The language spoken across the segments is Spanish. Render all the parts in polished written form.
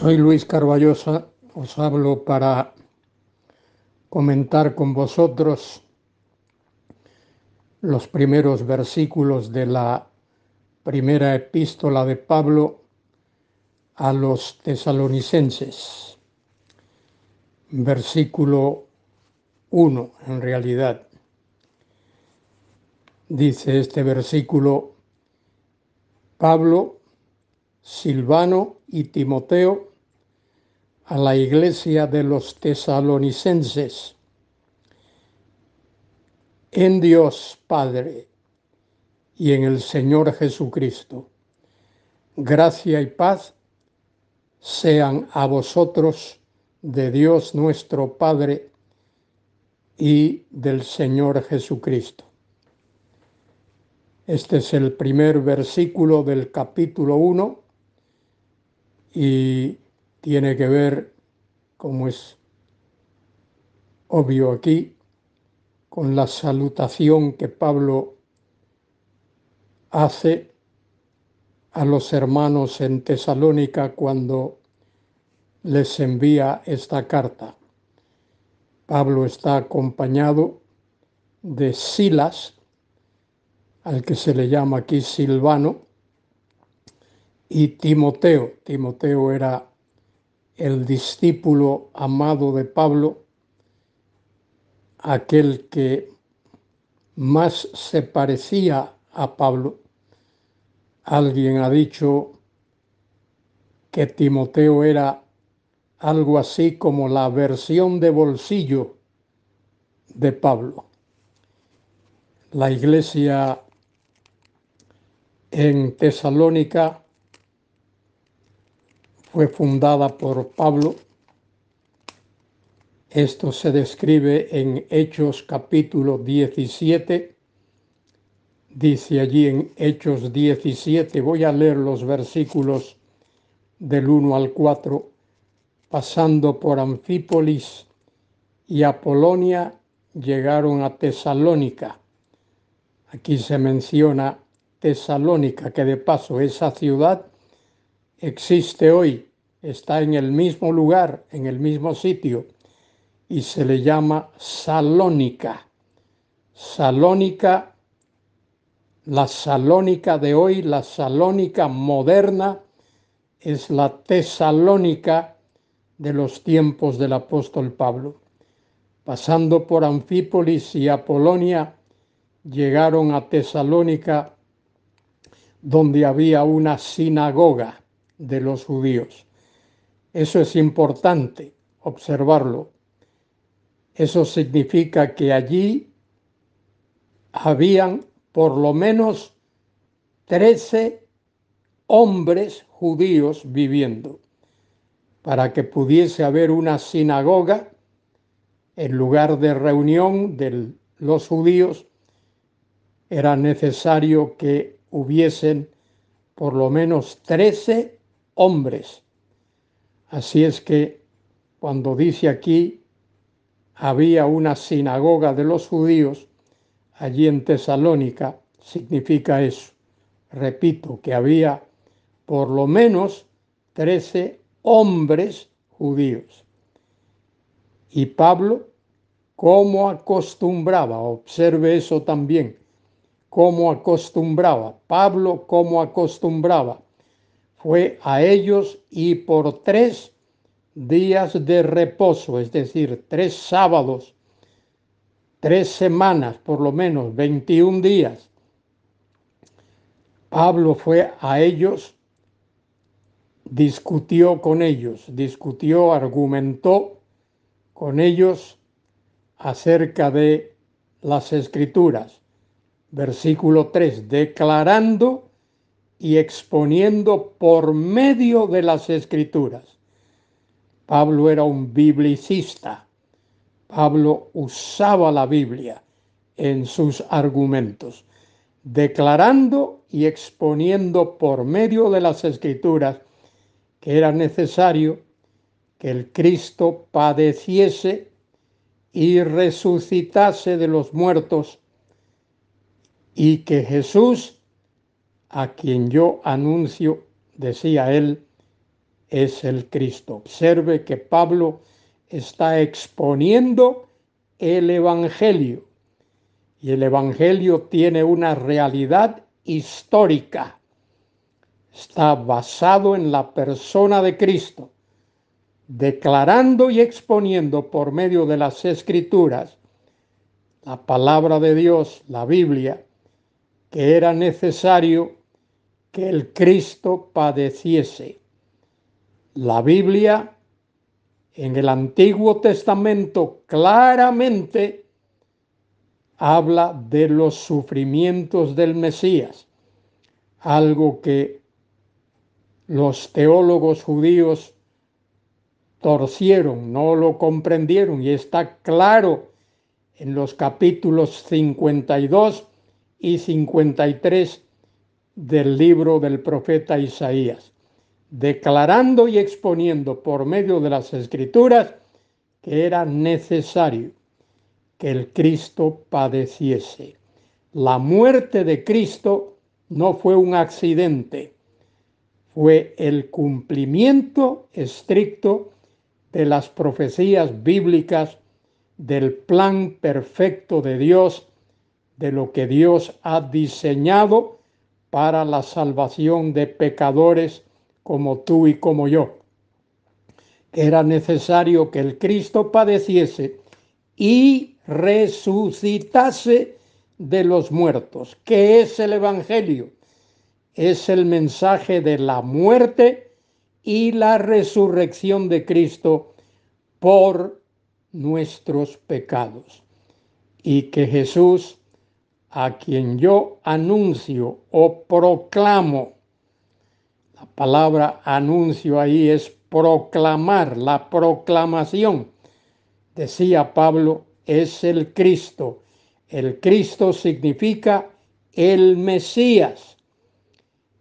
Soy Luis Carballosa, os hablo para comentar con vosotros los primeros versículos de la primera epístola de Pablo a los tesalonicenses. Versículo 1, en realidad. Dice este versículo: Pablo, Silvano y Timoteo, a la iglesia de los tesalonicenses, en Dios Padre y en el Señor Jesucristo, gracia y paz sean a vosotros de Dios nuestro Padre y del Señor Jesucristo. Este es el primer versículo del capítulo 1 y tiene que ver, como es obvio aquí, con la salutación que Pablo hace a los hermanos en Tesalónica cuando les envía esta carta. Pablo está acompañado de Silas, al que se le llama aquí Silvano, y Timoteo. Timoteo era el discípulo amado de Pablo, aquel que más se parecía a Pablo. Alguien ha dicho que Timoteo era algo así como la versión de bolsillo de Pablo. La iglesia en Tesalónica fue fundada por Pablo. Esto se describe en Hechos capítulo 17. Dice allí en Hechos 17, voy a leer los versículos del 1 al 4, pasando por Anfípolis y Apolonia, llegaron a Tesalónica. Aquí se menciona Tesalónica, que de paso esa ciudad existe hoy, está en el mismo lugar, en el mismo sitio, y se le llama Salónica. Salónica, la Salónica de hoy, la Salónica moderna, es la Tesalónica de los tiempos del apóstol Pablo. Pasando por Anfípolis y Apolonia, llegaron a Tesalónica, donde había una sinagoga de los judíos. Eso es importante observarlo. Eso significa que allí habían por lo menos 13 hombres judíos viviendo. Para que pudiese haber una sinagoga, el lugar de reunión de los judíos, era necesario que hubiesen por lo menos 13 hombres. Así es que cuando dice aquí había una sinagoga de los judíos, allí en Tesalónica, significa eso. Repito, que había por lo menos 13 hombres judíos. Y Pablo, como acostumbraba, observe eso también, como acostumbraba, Pablo como acostumbraba, fue a ellos y por 3 días de reposo, es decir, 3 sábados, 3 semanas, por lo menos 21 días, Pablo fue a ellos, discutió con ellos, argumentó con ellos acerca de las Escrituras. Versículo 3, declarando y exponiendo por medio de las Escrituras. Pablo era un biblicista. Pablo usaba la Biblia en sus argumentos, declarando y exponiendo por medio de las Escrituras que era necesario que el Cristo padeciese y resucitase de los muertos, y que Jesús, a quien yo anuncio, decía él, es el Cristo. Observe que Pablo está exponiendo el Evangelio, y el Evangelio tiene una realidad histórica. Está basado en la persona de Cristo, declarando y exponiendo por medio de las Escrituras, la palabra de Dios, la Biblia, que era necesario que el Cristo padeciese. La Biblia en el Antiguo Testamento claramente habla de los sufrimientos del Mesías, algo que los teólogos judíos torcieron, no lo comprendieron, y está claro en los capítulos 52 y 53 del libro del profeta Isaías, declarando y exponiendo por medio de las Escrituras que era necesario que el Cristo padeciese. La muerte de Cristo no fue un accidente, fue el cumplimiento estricto de las profecías bíblicas, del plan perfecto de Dios, de lo que Dios ha diseñado para la salvación de pecadores como tú y como yo. Era necesario que el Cristo padeciese y resucitase de los muertos. ¿Qué es el Evangelio? Es el mensaje de la muerte y la resurrección de Cristo por nuestros pecados. Y que Jesús, a quien yo anuncio o proclamo, la palabra anuncio ahí es proclamar, la proclamación, decía Pablo, es el Cristo. El Cristo significa el Mesías.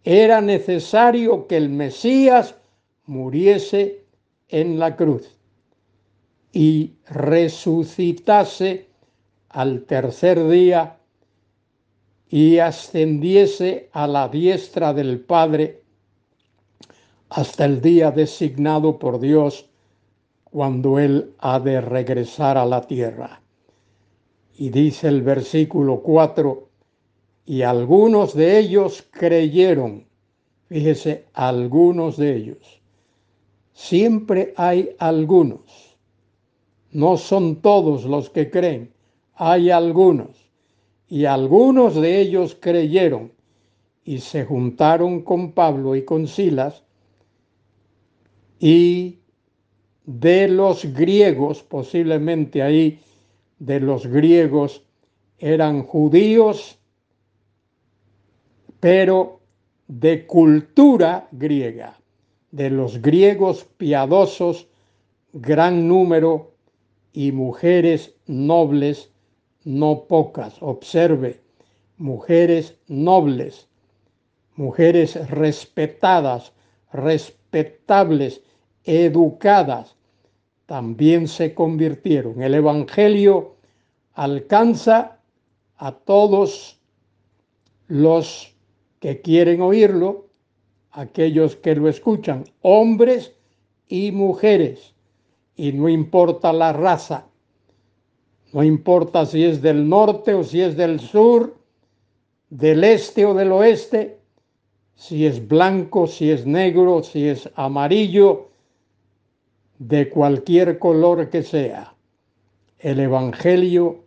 Era necesario que el Mesías muriese en la cruz y resucitase al tercer día y ascendiese a la diestra del Padre hasta el día designado por Dios, cuando Él ha de regresar a la tierra. Y dice el versículo 4, y algunos de ellos creyeron. Fíjese, algunos de ellos. Siempre hay algunos. No son todos los que creen, hay algunos. Y algunos de ellos creyeron y se juntaron con Pablo y con Silas, y de los griegos, posiblemente ahí de los griegos eran judíos, pero de cultura griega, de los griegos piadosos, gran número, y mujeres nobles, no pocas. Observe, mujeres nobles, mujeres respetadas, respetables, educadas, también se convirtieron. El Evangelio alcanza a todos los que quieren oírlo, aquellos que lo escuchan, hombres y mujeres, y no importa la raza, no importa si es del norte o si es del sur, del este o del oeste, si es blanco, si es negro, si es amarillo, de cualquier color que sea. El Evangelio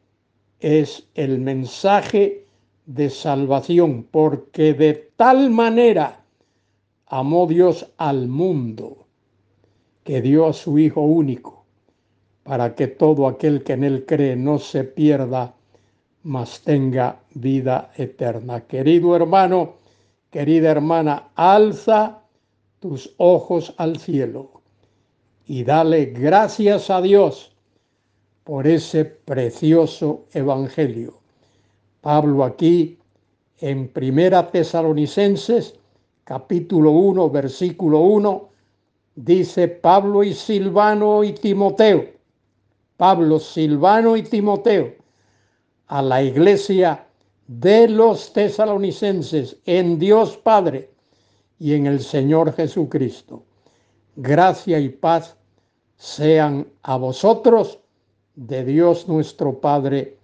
es el mensaje de salvación, porque de tal manera amó Dios al mundo, que dio a su Hijo único, para que todo aquel que en él cree no se pierda, mas tenga vida eterna. Querido hermano, querida hermana, alza tus ojos al cielo y dale gracias a Dios por ese precioso evangelio. Pablo aquí en Primera Tesalonicenses, capítulo 1, versículo 1, dice Pablo y Silvano y Timoteo, Pablo, Silvano y Timoteo, a la iglesia de los tesalonicenses en Dios Padre y en el Señor Jesucristo. gracia y paz sean a vosotros de Dios nuestro Padre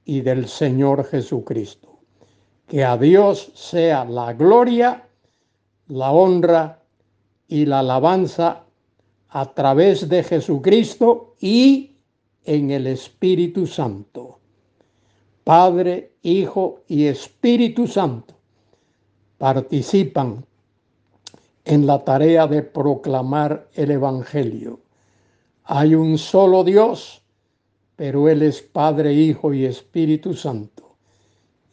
y del Señor Jesucristo. Que a Dios sea la gloria, la honra y la alabanza a través de Jesucristo y en el Espíritu Santo. Padre, Hijo y Espíritu Santo participan en la tarea de proclamar el Evangelio. Hay un solo Dios, pero Él es Padre, Hijo y Espíritu Santo.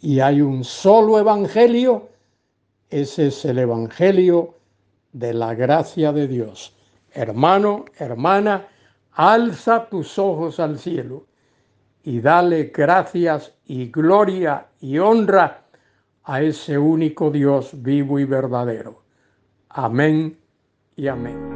Y hay un solo Evangelio, ese es el Evangelio de la gracia de Dios. Hermano, hermana, alza tus ojos al cielo y dale gracias y gloria y honra a ese único Dios vivo y verdadero. Amén y amén.